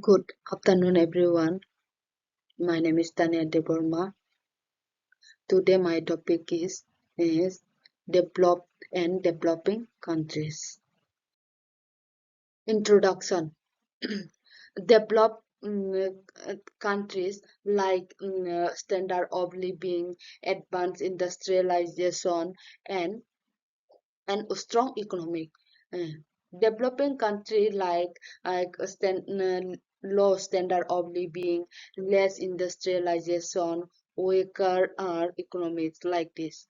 Good afternoon, everyone. My name is Tanya Deborma. Today, my topic is developed and developing countries. Introduction. Developed countries like standard of living, advanced industrialization, and strong economic. Uh, Developing country like low standard of living, less industrialization, weaker economies like this.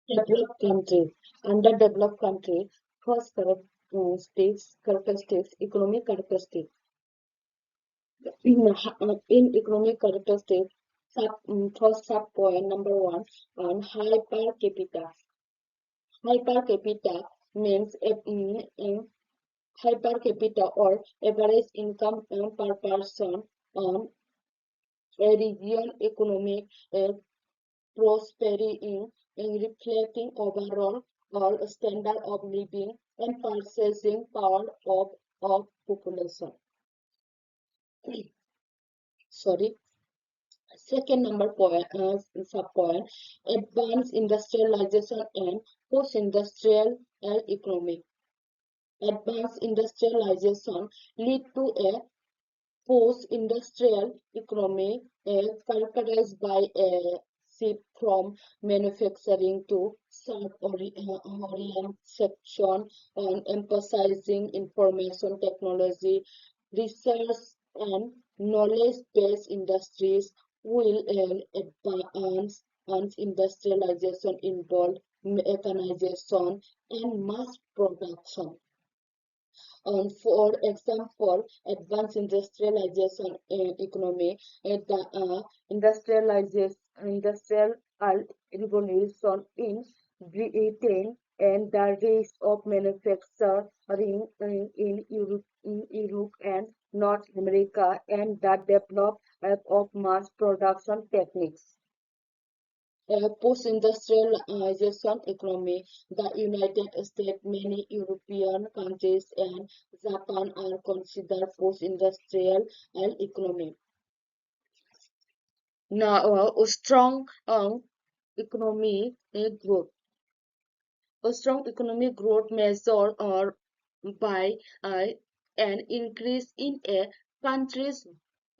Developed country. Underdeveloped country, first characteristics, economic characteristics. In economic characteristics, first sub point number one on high per capita. High per capita means high per capita or average income per person on a region economic prosperity reflecting overall or standard of living and purchasing power of population. Sorry. Second number point, sub point, advanced industrialization and post-industrial economy. Advanced industrialization lead to a post-industrial economy characterized by a shift from manufacturing to self-orientation and emphasizing information technology, research, and knowledge-based industries will advance and industrialization involve mechanization and mass production. For example, advanced industrialization economy, the industrial revolution in Britain and the rise of manufacturing in Europe and North America and the development of mass production techniques. Post-industrialization economy, the United States, many European countries, and Japan are considered post-industrial economy. Now, a strong economy growth. A strong economic growth measured by an increase in a country's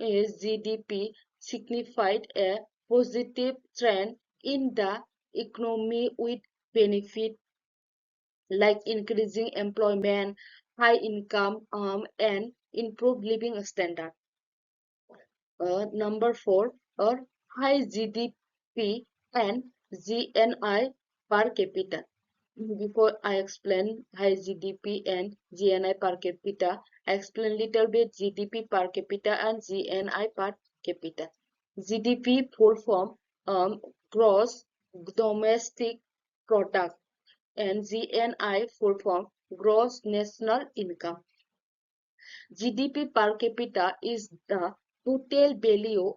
GDP signified a positive trend in the economy with benefit like increasing employment, high income, and improved living standard. Number four, or high GDP and GNI per capita. Before I explain high GDP and GNI per capita, I explain little bit GDP per capita and GNI per capita. GDP full form gross domestic product and GNI full form gross national income. GDP per capita is the total value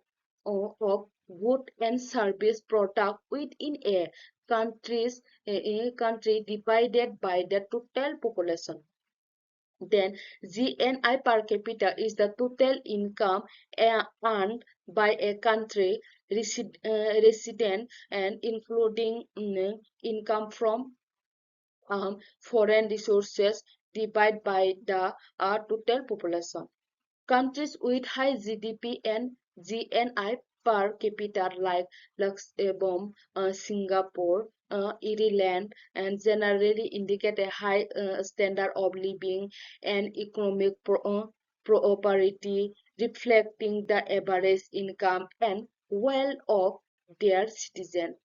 of goods and service product within a country divided by the total population. Then GNI per capita is the total income earned by a country resident and including income from foreign resources divided by the total population. Countries with high GDP and GNI per capita like Luxembourg, Singapore, Ireland, and generally indicate a high standard of living and economic prosperity, reflecting the average income and wealth of their citizens.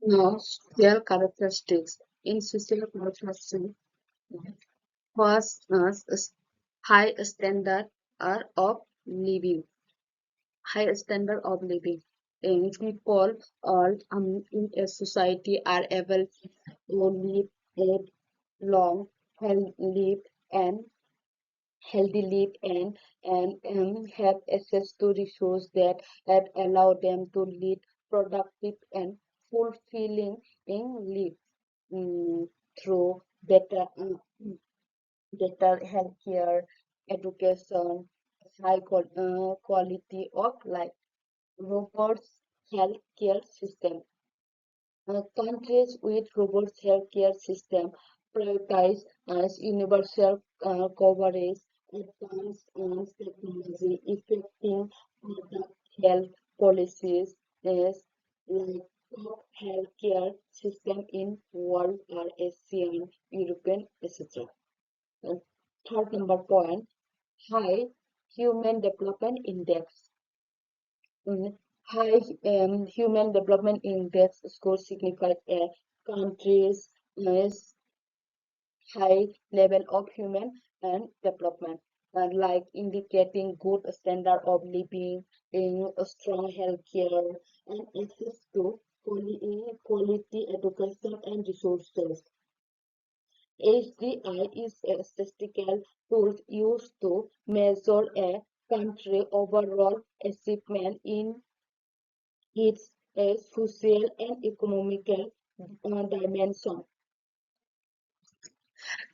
Now, social characteristics. In social characteristics, first is high standard of living. High standard of living. And people all in a society are able to live a long, live and healthy live and have access to resources that allow them to lead productive and fulfilling lives through better healthcare, education, quality of life. Robust healthcare system. Countries with robust healthcare system prioritize as universal coverage, advanced technology, effective public health policies, as like top healthcare system in world are Asian, European, etc. And third number point, high human development index. Mm, High human development index scores signify a country's high level of human and development, like indicating good standard of living, in a strong healthcare, and access to quality education and resources. HDI is a statistical tool used to measure a country's overall achievement in its social and economical dimension.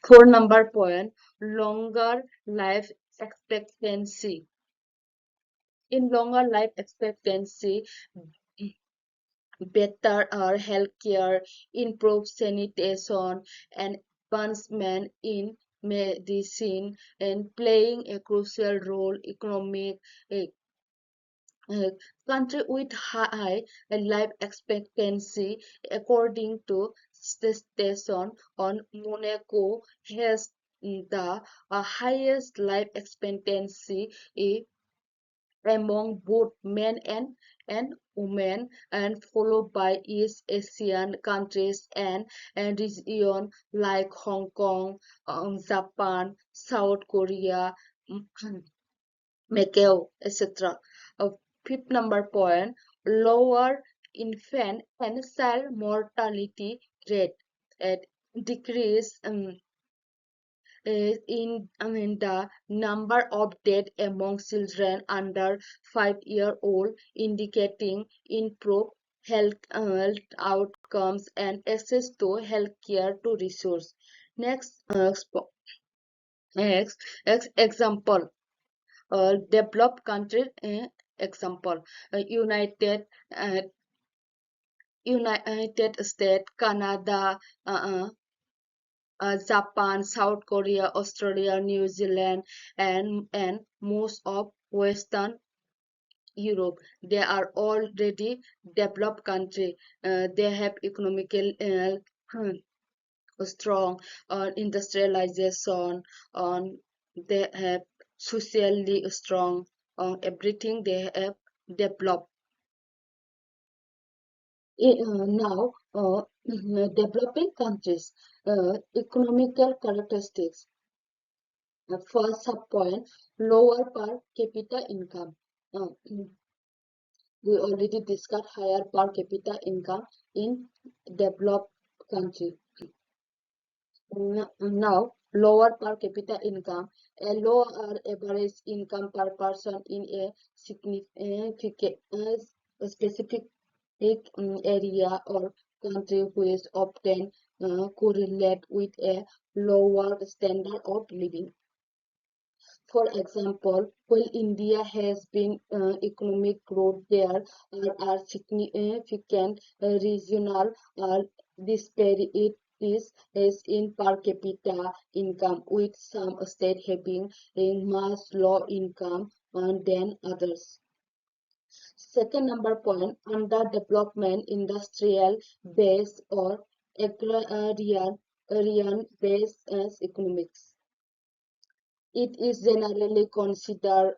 For number point, longer life expectancy. In longer life expectancy, better healthcare, improved sanitation, and advancement in medicine, and playing a crucial role economic uh, uh, country with high life expectancy, according to station on Monaco, has the highest life expectancy among both men and women, and followed by East Asian countries and region like Hong Kong, Japan, South Korea, Macau, etc. Fifth number point, lower infant and child mortality rate at decrease the number of deaths among children under 5 year old, indicating improved health outcomes and access to healthcare to resource. Next, next, example. Developed country example, uh, United States, Canada, Japan, South Korea, Australia, New Zealand, and most of Western Europe. They are already developed country. They have economical strong industrialization, on they have socially strong, everything they have developed. Now, developing countries, economical characteristics. First subpoint, lower per capita income. Uh, we already discussed higher per capita income in developed country. Now, lower per capita income, a lower average income per person in a significant specific area or country which often correlate with a lower standard of living. For example, while India has been economic growth, there are significant regional disparities as in per capita income, with some states having a much lower income than others. Second number point, underdevelopment, industrial base or agrarian base as economics. It is generally considered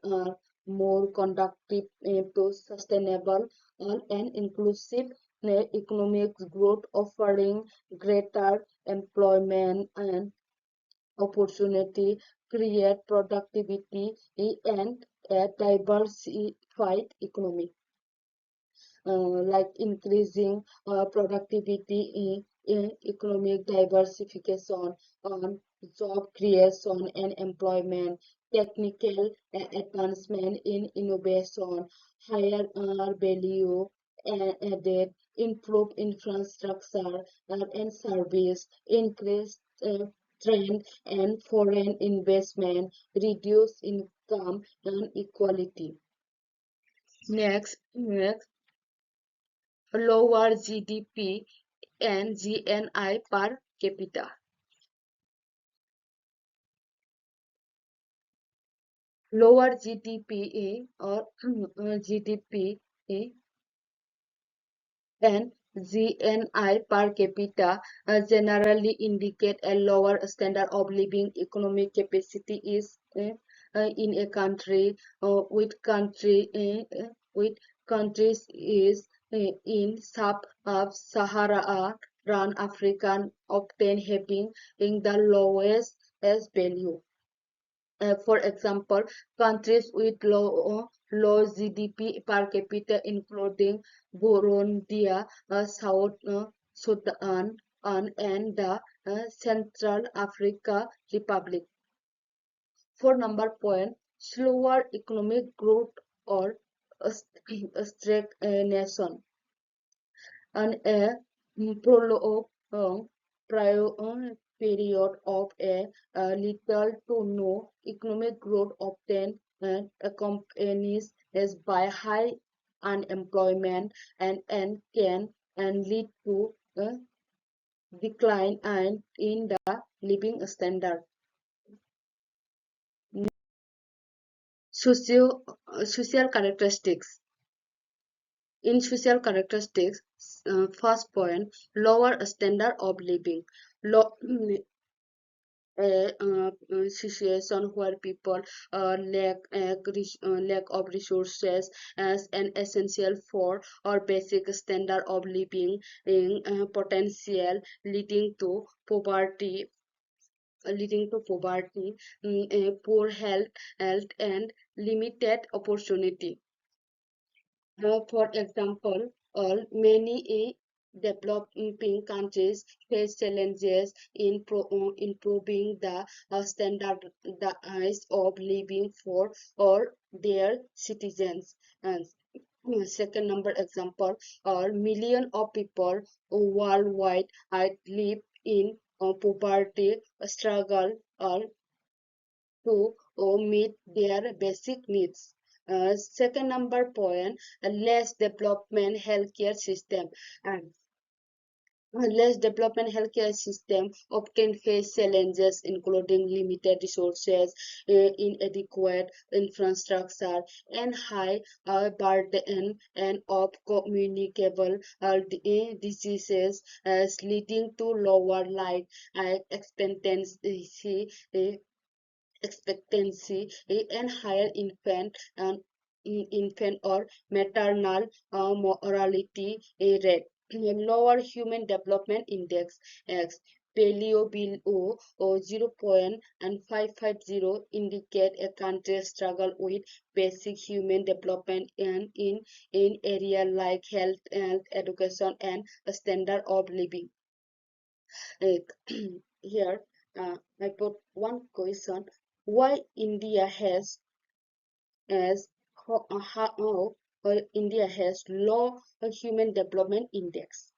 more conducive to sustainable and inclusive economic growth, offering greater employment and opportunity, create productivity, and a diversified economy, like increasing productivity in economic diversification, on job creation and employment, technical advancement in innovation, higher value added, improve infrastructure and service, increase trade and foreign investment, reduce income inequality. Next, lower GDP and GNI per capita. Lower GDP or GDP and GNI per capita generally indicate a lower standard of living. Economic capacity is in a country with countries is in sub-Saharan African often having in the lowest value. For example, countries with low GDP per capita, including Burundi, South Sudan, and the Central Africa Republic. For number point, slower economic growth or stagnation, and a prolonged period of little to no economic growth often accompanies by high unemployment and can lead to a decline in the living standard. Social characteristics. In social characteristics, first point, lower standard of living. Low, situation where people lack of resources as an essential for or basic standard of living in potential leading to poverty, poor health and limited opportunity. For example, many developing countries face challenges in improving the standards of living for all their citizens. And second number example, million of people worldwide live in poverty, struggle to meet their basic needs. Second number point, less development healthcare system. And less development healthcare system often face challenges including limited resources, inadequate infrastructure, and high burden and of communicable diseases, leading to lower life expectancy and higher infant or maternal mortality rate. Lower human development index x paleo below 0.550 indicate a country struggle with basic human development and in area like health, education, and standard of living. Uh, Here, I put one question: why India has how India has low human development index?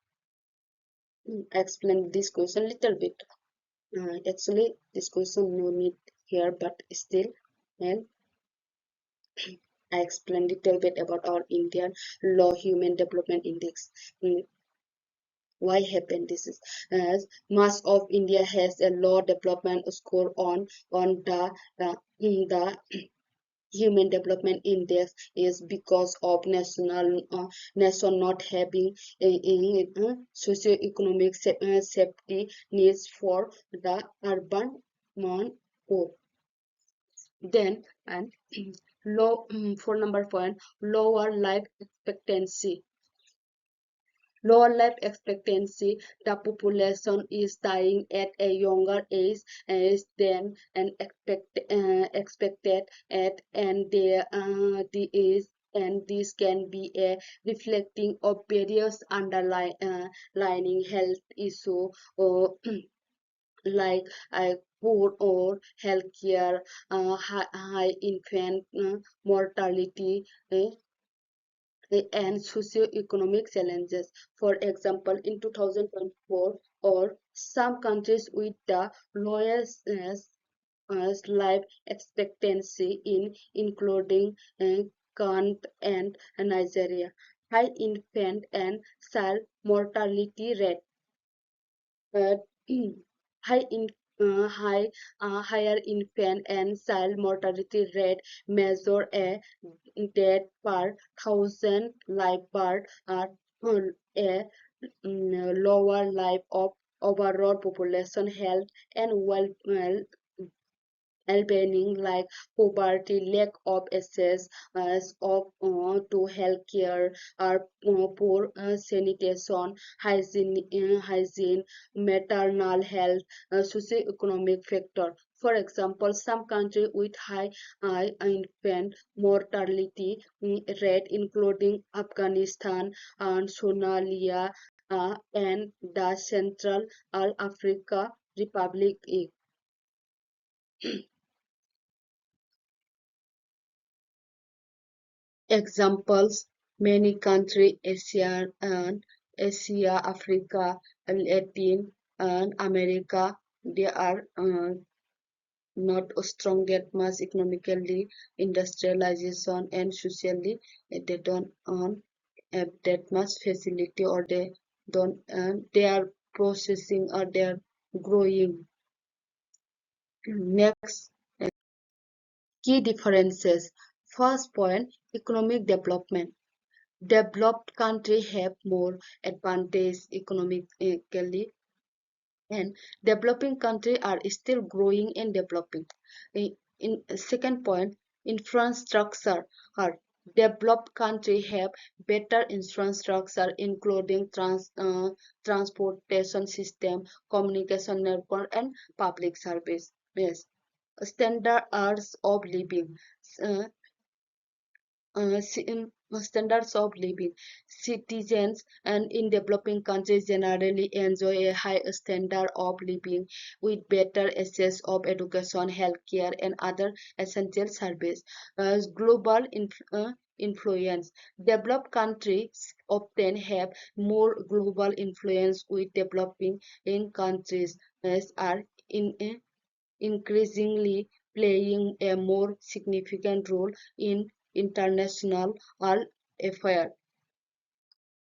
I explain this question a little bit. Actually, this question no need here, but still, and I explain little bit about our Indian low human development index. Mm, Why happened this is as much of India has a low development score on the human development index is because of nation not having socio-economic safety needs for the urban poor. Then and low for number point, lower life expectancy. Lower life expectancy, the population is dying at a younger age than expected at and the age, and this can be a reflecting of various underlying health issue or like poor or healthcare, high infant mortality, and socio-economic challenges. For example, in 2024, or some countries with the lowest life expectancy in including Ghana and Nigeria, high infant and child mortality rate, uh, high in high higher infant and child mortality rate measure a death per thousand live birth at a lower life of overall population health and well-being like poverty, lack of access to health care, or poor sanitation, hygiene, maternal health, socioeconomic factor. For example, some countries with high infant mortality rate, including Afghanistan and Somalia and the Central Africa Republic. Examples: many countries Asia, Africa, Latin and America, they are not strong that much economically, industrialization and socially. They don't have that much facility, or they don't they are processing, or they are growing. Next, key differences. First point, economic development. Developed countries have more advantage economically, and developing countries are still growing and developing. In second point, infrastructure. Developed countries have better infrastructure, including transportation system, communication network, and public service. Yes. Standards of living. Uh, Standards of living. Citizens and in developing countries generally enjoy a high standard of living with better access of education, healthcare, and other essential services. Global influence. Developed countries often have more global influence with developing in countries as are in increasingly playing a more significant role in international affairs.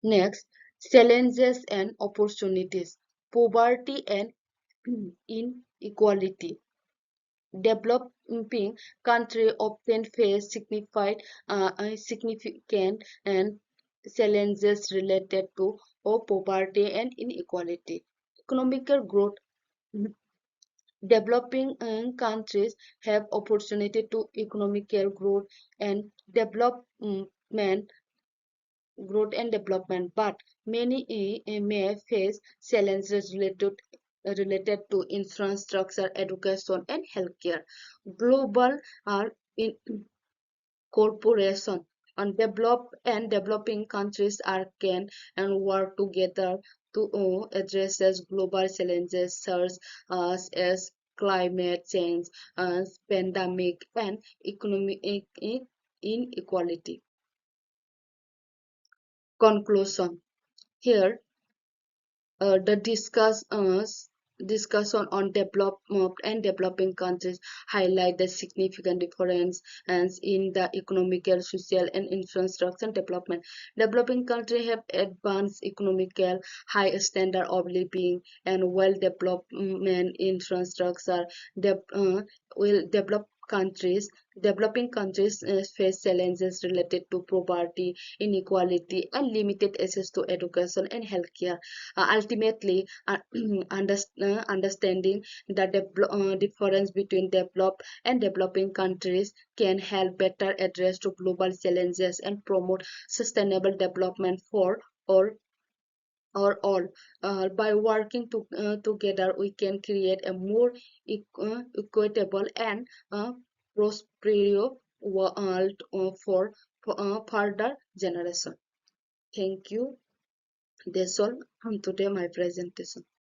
Next, challenges and opportunities. Poverty and inequality. Developing countries often face significant and challenges related to poverty and inequality. Economical growth. Developing countries have opportunity to economical and development development, but many may face challenges related to infrastructure, education, and healthcare. Global in corporation and developing countries are can and work together to address global challenges such as climate change, pandemic, and economic inequality. Conclusion. Here, the discussion on development and developing countries highlight the significant difference in the economical, social, and infrastructure development. Developing countries have advanced economical, high standard of living, and well-development infrastructure. De- uh, will develop countries Developing countries face challenges related to poverty, inequality, and limited access to education and healthcare. Ultimately, understanding the difference between developed and developing countries can help better address to global challenges and promote sustainable development for or all. By working together, we can create a more equitable and prosperous world for further generation. Thank you. That's all from today my presentation.